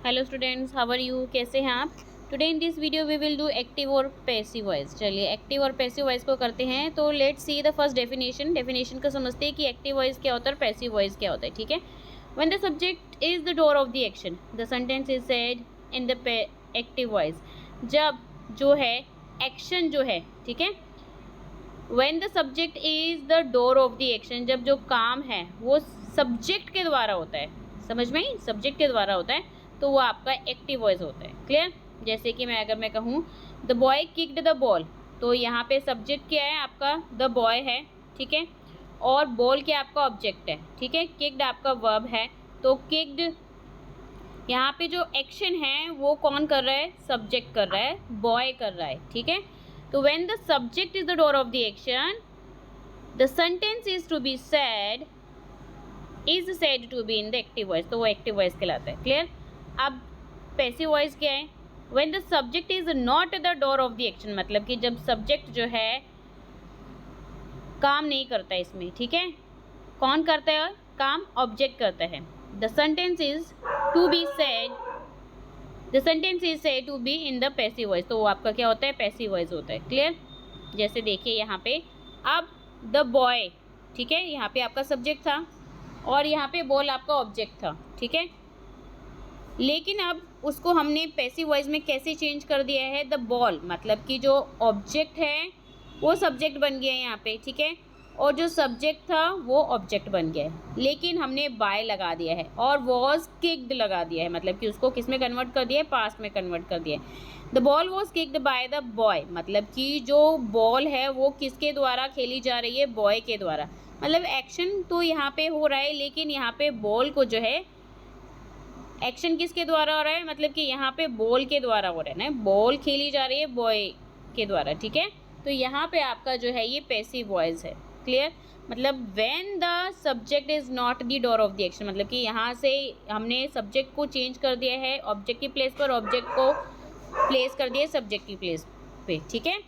Hello students, how are you? कैसे हैं आप? Today in this video we will do active और passive voice. चलिए एक्टिव और पैसिव वॉइस को करते हैं। तो let's see the first definition को समझते हैं कि एक्टिव वॉइस क्या होता है और पैसिव वॉइस क्या होता है। ठीक है। When the subject is the doer of the action the sentence is said in the active voice. जब जो है एक्शन जो है, ठीक है, when the subject is the doer of the action, जब जो काम है वो सब्जेक्ट के द्वारा होता है, समझ में ही, सब्जेक्ट के द्वारा होता है, तो वो आपका एक्टिव वॉइस होता है। क्लियर? जैसे कि अगर मैं कहूँ the boy kicked the ball, तो यहाँ पे सब्जेक्ट क्या है आपका? द बॉय है, ठीक है, और बॉल क्या आपका ऑब्जेक्ट है, ठीक है, किक्ड आपका वर्ब है। तो किक्ड यहाँ पे जो एक्शन है वो कौन कर रहा है? सब्जेक्ट कर रहा है, बॉय कर रहा है, ठीक है। तो when the subject is the doer of the action the sentence is to be said, is said to be in the active voice, तो वो एक्टिव वॉइस कहलाता है। क्लियर? अब पैसिव वॉइस क्या है? When the subject is not the doer of the action, मतलब कि जब सब्जेक्ट जो है काम नहीं करता है इसमें, ठीक है, कौन करता है काम? ऑब्जेक्ट करता है। The sentence is to be said, the sentence is said to be in the passive voice, तो वो आपका क्या होता है? पैसिव वॉइस होता है। क्लियर? जैसे देखिए यहाँ पे, अब द बॉय, ठीक है, यहाँ पे आपका सब्जेक्ट था और यहाँ पे बॉल आपका ऑब्जेक्ट था, ठीक है, लेकिन अब उसको हमने पैसिव वॉइस में कैसे चेंज कर दिया है? द बॉल, मतलब कि जो ऑब्जेक्ट है वो सब्जेक्ट बन गया है यहाँ पे, ठीक है, और जो सब्जेक्ट था वो ऑब्जेक्ट बन गया है, लेकिन हमने बाय लगा दिया है और वॉज किक्ड लगा दिया है, मतलब कि उसको किस में कन्वर्ट कर दिया है? पास्ट में कन्वर्ट कर दिया है। The ball was kicked by the boy, मतलब कि जो बॉल है वो किसके द्वारा खेली जा रही है? बॉय के द्वारा। मतलब एक्शन तो यहाँ पे हो रहा है, लेकिन यहाँ पे बॉल को जो है, एक्शन किसके द्वारा हो रहा है? मतलब कि यहाँ पे बॉल के द्वारा हो रहा है ना, बॉल खेली जा रही है बॉय के द्वारा, ठीक है। तो यहाँ पे आपका जो है ये पैसिव वॉइस है। क्लियर? मतलब when the subject is not the doer of the action, मतलब कि यहाँ से हमने सब्जेक्ट को चेंज कर दिया है ऑब्जेक्ट की प्लेस पर, ऑब्जेक्ट को प्लेस कर दिया सब्जेक्ट की प्लेस पे, ठीक है।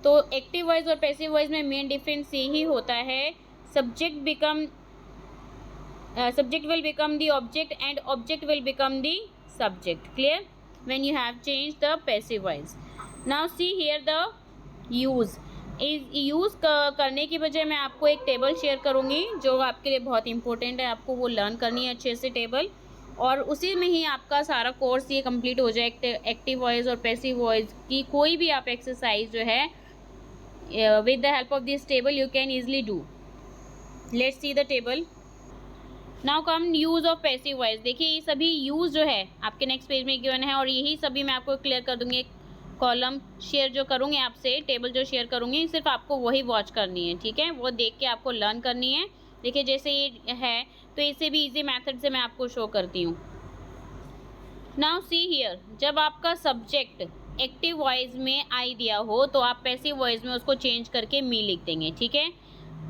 तो एक्टिव वॉइस और पैसिव वॉइस में मेन डिफरेंस यही होता है, subject become subject will become the object and object will become the subject. Clear? When you have changed the passive voice. Now see here the use. इस use करने की बजाय मैं आपको एक टेबल शेयर करूँगी जो आपके लिए बहुत इंपॉर्टेंट है, आपको वो लर्न करनी है अच्छे से टेबल, और उसी में ही आपका सारा कोर्स ये कंप्लीट हो जाए। एक्टिव वॉइस और पैसिव वॉइस की कोई भी आप एक्सरसाइज जो है with the help of this table you can easily do. Let's see the table. Now come use of passive voice. देखिए ये सभी यूज़ जो है आपके नेक्स्ट पेज में गिवन है, और यही सभी मैं आपको क्लियर कर दूंगी। एक कॉलम शेयर जो करूँगी आपसे, टेबल जो शेयर करूँगी, सिर्फ आपको वही वॉच करनी है, ठीक है, वो देख के आपको लर्न करनी है। देखिए जैसे ये है, तो इसे भी ईजी मैथड से मैं आपको शो करती हूँ। नाउ सी हियर, जब आपका सब्जेक्ट एक्टिव वॉइस में आई दिया हो तो आप पैसिव वॉइस में उसको चेंज करके मी लिख देंगे, ठीक है।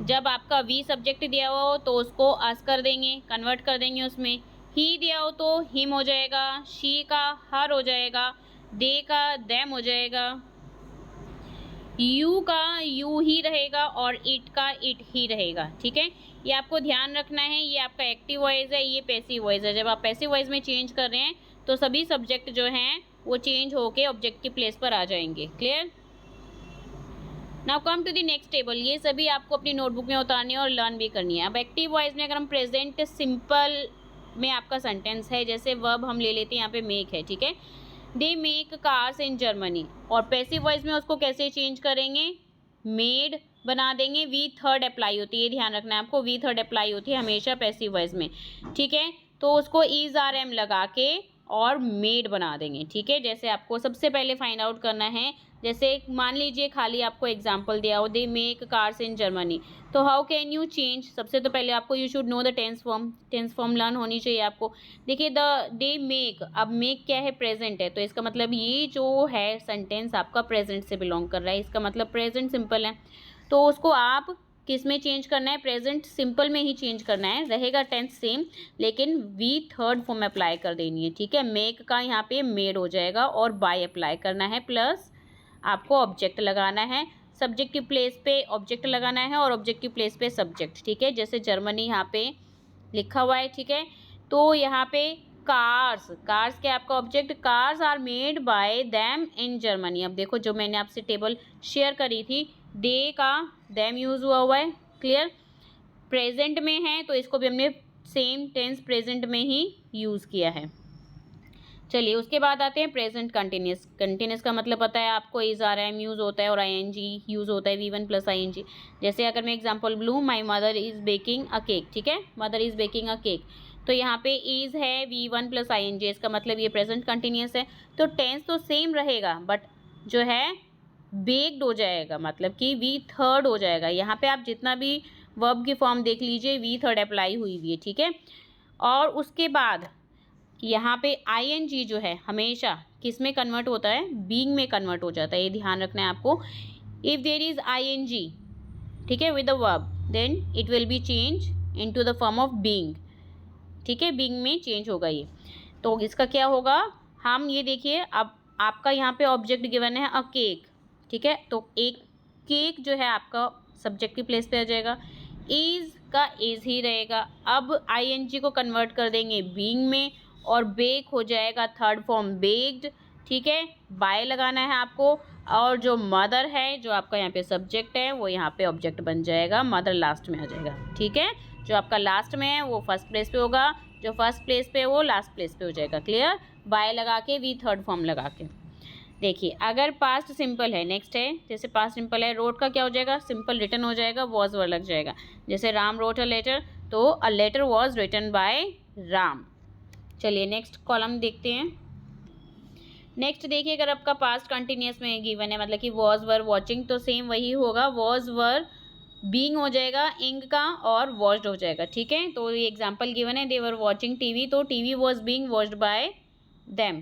जब आपका वी सब्जेक्ट दिया हुआ हो तो उसको अस कर देंगे, कन्वर्ट कर देंगे उसमें। ही दिया हो तो हिम हो जाएगा, शी का हर हो जाएगा, दे का देम हो जाएगा, यू का यू ही रहेगा और इट का इट ही रहेगा, ठीक है। ये आपको ध्यान रखना है, ये आपका एक्टिव वॉइस है, ये पैसिव वॉइस है। जब आप पैसिव वॉइस में चेंज कर रहे हैं तो सभी सब्जेक्ट जो हैं वो चेंज होके ऑब्जेक्ट की प्लेस पर आ जाएंगे। Clear? Now come to the next table. ये सभी आपको अपनी नोटबुक में उतारनी है और लर्न भी करनी है। अब एक्टिव वॉइस में अगर हम प्रेजेंट सिंपल में आपका सेंटेंस है, जैसे वर्ब हम ले लेते हैं, यहाँ पे मेक है, ठीक है, दे मेक कार्स इन जर्मनी, और पैसिव वॉइस में उसको कैसे चेंज करेंगे? मेड बना देंगे, वी थर्ड अप्लाई होती है, ध्यान रखना है आपको, वी थर्ड अप्लाई होती है हमेशा पैसिव वॉइस में, ठीक है। तो उसको इज आर एम लगा के और मेड बना देंगे, ठीक है। जैसे आपको सबसे पहले फाइंड आउट करना है, जैसे मान लीजिए खाली आपको एग्जाम्पल दिया हो, they make cars in Germany, तो हाउ कैन यू चेंज? सबसे तो पहले आपको you should know the tense form learn होनी चाहिए आपको। देखिए द दे मेक, अब मेक क्या है? प्रेजेंट है, तो इसका मतलब ये जो है सेंटेंस आपका प्रेजेंट से बिलोंग कर रहा है, इसका मतलब प्रेजेंट सिंपल है। तो उसको आप किस में चेंज करना है? प्रेजेंट सिंपल में ही चेंज करना है, रहेगा टेंस सेम, लेकिन वी थर्ड फॉर्म अप्लाई कर देनी है, ठीक है। मेक का यहाँ पे मेड हो जाएगा और बाय अप्लाई करना है, प्लस आपको ऑब्जेक्ट लगाना है, सब्जेक्ट की प्लेस पे ऑब्जेक्ट लगाना है और ऑब्जेक्ट की प्लेस पे सब्जेक्ट, ठीक है। जैसे जर्मनी यहाँ पे लिखा हुआ है, ठीक है, तो यहाँ पे कार्स, कार्स क्या आपका object, cars are made by them in Germany. अब देखो जो मैंने आपसे टेबल शेयर करी थी, दे का देम यूज हुआ है, क्लियर। प्रेजेंट में है तो इसको भी हमने सेम टेंस प्रेजेंट में ही यूज किया है। चलिए उसके बाद आते हैं प्रेजेंट कंटिन्यूस। कंटिन्यूस का मतलब पता है आपको, इज आर एम यूज होता है और ing यूज होता है, V1 प्लस ing। जैसे अगर मैं एग्जांपल लूँ, my mother is baking a cake, ठीक है, mother is baking a cake, तो यहाँ पे इज है V1 प्लस ing, इसका मतलब ये प्रेजेंट कंटिन्यूस है। तो टेंस तो सेम रहेगा बट जो है बेक्ड हो जाएगा, मतलब कि V3 हो जाएगा। यहाँ पे आप जितना भी वर्ब की फॉर्म देख लीजिए, V3 अप्लाई हुई हुई है, ठीक है। और उसके बाद यहाँ पे ing जो है हमेशा किस में कन्वर्ट होता है, बीइंग में कन्वर्ट हो जाता है, ये ध्यान रखना है आपको। इफ देयर इज ing, ठीक है, with the verb, then it will be change into the form of being, ठीक है, बीइंग में चेंज होगा ये। तो इसका क्या होगा, हम ये देखिए, अब आपका यहाँ पे ऑब्जेक्ट गिवन है अ केक, ठीक है, तो एक केक जो है आपका सब्जेक्ट की प्लेस पे आ जाएगा, इज का इज ही रहेगा। अब ing को कन्वर्ट कर देंगे बीइंग में और बेक हो जाएगा थर्ड फॉर्म बेक्ड, ठीक है, बाय लगाना है आपको। और जो मदर है, जो आपका यहाँ पे सब्जेक्ट है, वो यहाँ पे ऑब्जेक्ट बन जाएगा, मदर लास्ट में आ जाएगा, ठीक है। जो आपका लास्ट में है वो फर्स्ट प्लेस पे होगा, जो फर्स्ट प्लेस पे है वो लास्ट प्लेस पे हो जाएगा, क्लियर, बाय लगा के, वी थर्ड फॉर्म लगा के। देखिए अगर पास्ट सिंपल है, नेक्स्ट है, जैसे पास्ट सिंपल है, रोट का क्या हो जाएगा, सिंपल रिटन हो जाएगा, वॉज वर्ड लग जाएगा। जैसे राम रोट अ लेटर, तो a letter was written by Ram. चलिए नेक्स्ट कॉलम देखते हैं। नेक्स्ट देखिए, अगर आपका पास्ट कंटिन्यूस में गिवन है, मतलब कि वॉज वर वॉचिंग, तो सेम वही होगा, वॉज वर बीइंग हो जाएगा इंग का और वॉच्ड हो जाएगा, ठीक है। तो ये एग्जांपल गिवन है, दे वर वॉचिंग टीवी, तो TV was being watched by them,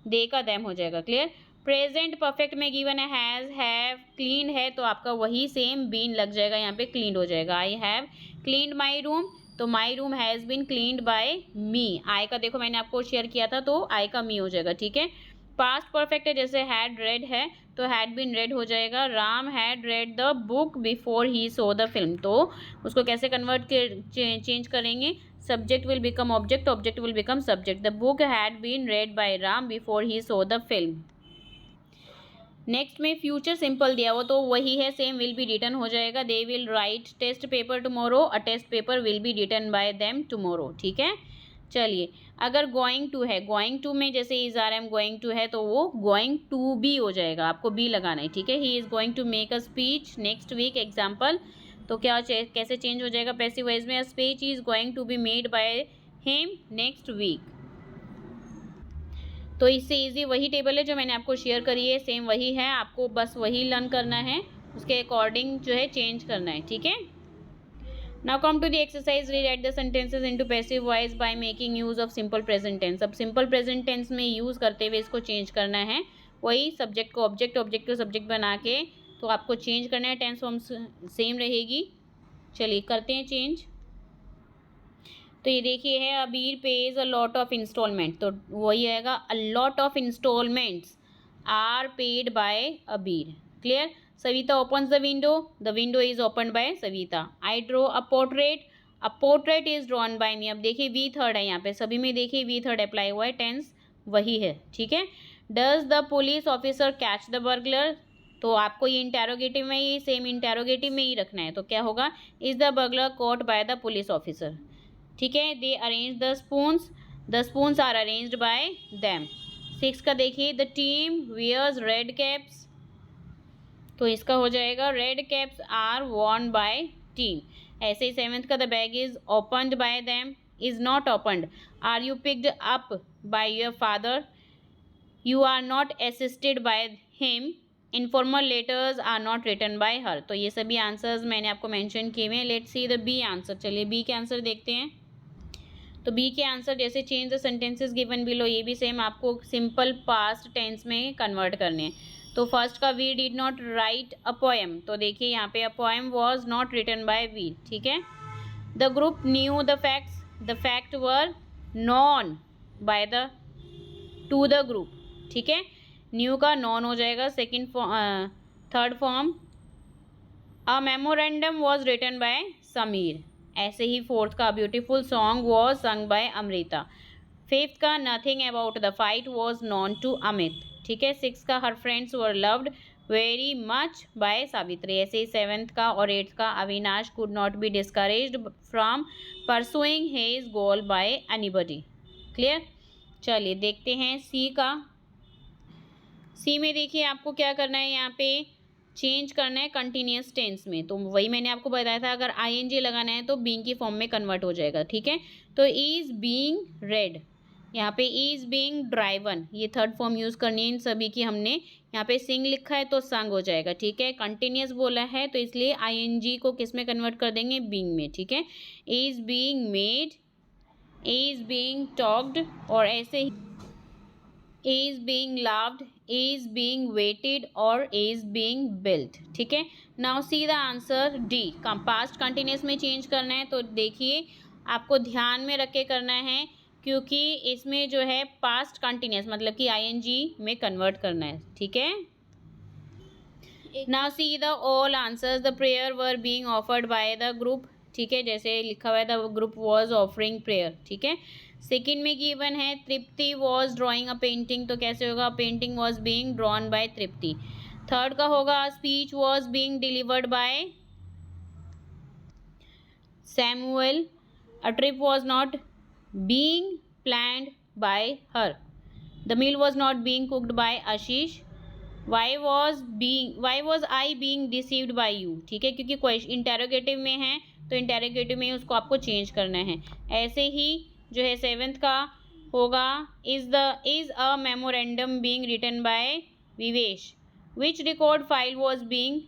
they का देम हो जाएगा, क्लियर। प्रेजेंट परफेक्ट में गिवन है हैज़, हैव, क्लीन है, तो आपका वही सेम बीन लग जाएगा, यहाँ पे क्लीन हो जाएगा। I have cleaned my room, तो my room has been cleaned by me. I का देखो मैंने आपको शेयर किया था, तो आई का मी हो जाएगा, ठीक है। पास्ट परफेक्ट है, जैसे हैड रेड है, तो हैड बीन रेड हो जाएगा। Ram had read the book before he saw the film, तो उसको कैसे कन्वर्ट चेंज करेंगे, subject will become object, object will become subject. The book had been read by Ram before he saw the film. Next में future simple दिया हो तो वही है, सेम विल बी रिटन हो जाएगा। They will write test paper tomorrow, a test paper will be written by them tomorrow, ठीक है। चलिए अगर गोइंग टू है, गोइंग टू में जैसे is are am going to है, तो वो गोइंग टू बी हो जाएगा, आपको बी लगाना है, ठीक है। He is going to make a speech next week example, तो क्या कैसे चेंज हो जाएगा पैसिव वॉइस में, a speech is going to be made by him next week. तो इससे इजी वही टेबल है जो मैंने आपको शेयर करी है, सेम वही है, आपको बस वही लर्न करना है, उसके अकॉर्डिंग जो है चेंज करना है, ठीक है। Now come to the exercise, rewrite the sentences into passive voice by making use of simple present tense. अब सिंपल प्रेजेंट टेंस में यूज करते हुए इसको चेंज करना है, वही सब्जेक्ट को ऑब्जेक्ट, ऑब्जेक्ट को सब्जेक्ट बना के, तो आपको चेंज करना है, टेंस फॉर्म सेम रहेगी। चलिए करते हैं चेंज। तो ये देखिए है, Abir pays a lot of instalment, तो वही आएगा, a lot of instalments are paid by Abir, clear. Savita opens the window is open by Savita. I draw a portrait is drawn by me. अब देखिए वी थर्ड है यहाँ पे, सभी में देखिए वी थर्ड अप्लाई हुआ है, टेंस वही है, ठीक है। Does the police officer catch the burglar, तो आपको ये इंटेरोगेटिव में ही, सेम इंटेरोगेटिव में ही रखना है, तो क्या होगा, is the burglar caught by the police officer, ठीक है। They arrange the spoons are arranged by them. 6 का देखिए, the team wears red caps, तो इसका हो जाएगा red caps are worn by team. ऐसे ही 7th का, the bag is opened by them, is not opened. Are you picked up by your father, you are not assisted by him, informal letters are not written by her. तो ये सभी answers मैंने आपको mention किए हुए हैं। Let's see the B answer. चलिए B के आंसर देखते हैं। तो बी के आंसर जैसे change the sentences given below, ये भी सेम आपको सिंपल पास्ट टेंस में कन्वर्ट करने हैं। तो फर्स्ट का, we did not write a poem, तो देखिए यहाँ पे a poem was not written by we, ठीक है। The group knew the facts, the fact were known by the to the group, ठीक है। न्यू का नॉन हो जाएगा, third form. A memorandum was written by Sameer. ऐसे ही फोर्थ का, beautiful song was sung by Amrita. 5th का nothing about the fight was known to Amit, ठीक है। 6th का her friends were loved very much by Savitri. ऐसे ही 7th का और 8th का Avinash could not be discouraged from pursuing his goal by anybody. Clear. चलिए देखते हैं सी का। सी में देखिए आपको क्या करना है, यहाँ पे चेंज करना है कंटिन्यूस टेंस में। तो वही मैंने आपको बताया था, अगर आईएनजी लगाना है तो बीइंग की फॉर्म में कन्वर्ट हो जाएगा, ठीक है। तो इज बीइंग रेड, यहाँ पे इज बीइंग ड्राइवन, ये थर्ड फॉर्म यूज करनी है इन सभी की। हमने यहाँ पे सिंग लिखा है तो संग हो जाएगा, ठीक है। कंटिन्यूस बोला है तो इसलिए आईएनजी को किस में कन्वर्ट कर देंगे, बीइंग में, ठीक है। Is being made, is being talked, और ऐसे ही is being loved, is being waited और is being built, ठीक है। now see the answer D, past continuous में चेंज करना है। तो देखिए आपको ध्यान में रख के करना है, क्योंकि इसमें जो है पास्ट कंटिन्यूस मतलब कि आईएनजी में कन्वर्ट करना है, ठीक है। now see the all answers, the prayer were being offered by the group, ठीक है, जैसे लिखा हुआ है the group was offering prayer, ठीक है। सेकेंड में गिवन है Tripti was drawing a painting, तो कैसे होगा, painting was being drawn by Tripti. Third का होगा speech was being delivered by Samuel, a trip was not being planned by her, the meal was not being cooked by Ashish, why was I being deceived by you, ठीक है, क्योंकि question interrogative में है तो interrogative में उसको आपको change करना है। ऐसे ही जो है 7th का होगा is a memorandum being written by Vivesh, which record file was being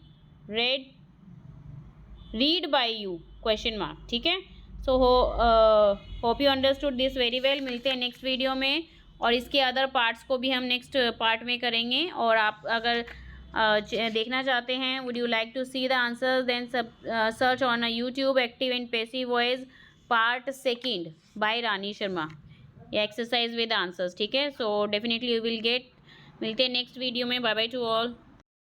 read by you, question mark, ठीक है। So hope you understood this very well. मिलते हैं नेक्स्ट वीडियो में, और इसके अदर पार्ट्स को भी हम नेक्स्ट पार्ट में करेंगे। और आप अगर देखना चाहते हैं, would you like to see the answers, then search on YouTube active and passive voice part 2 by Rani Sharma, या एक्सरसाइज विद आंसर्स, ठीक है। So definitely you will get. मिलते हैं नेक्स्ट वीडियो में। Bye bye to all.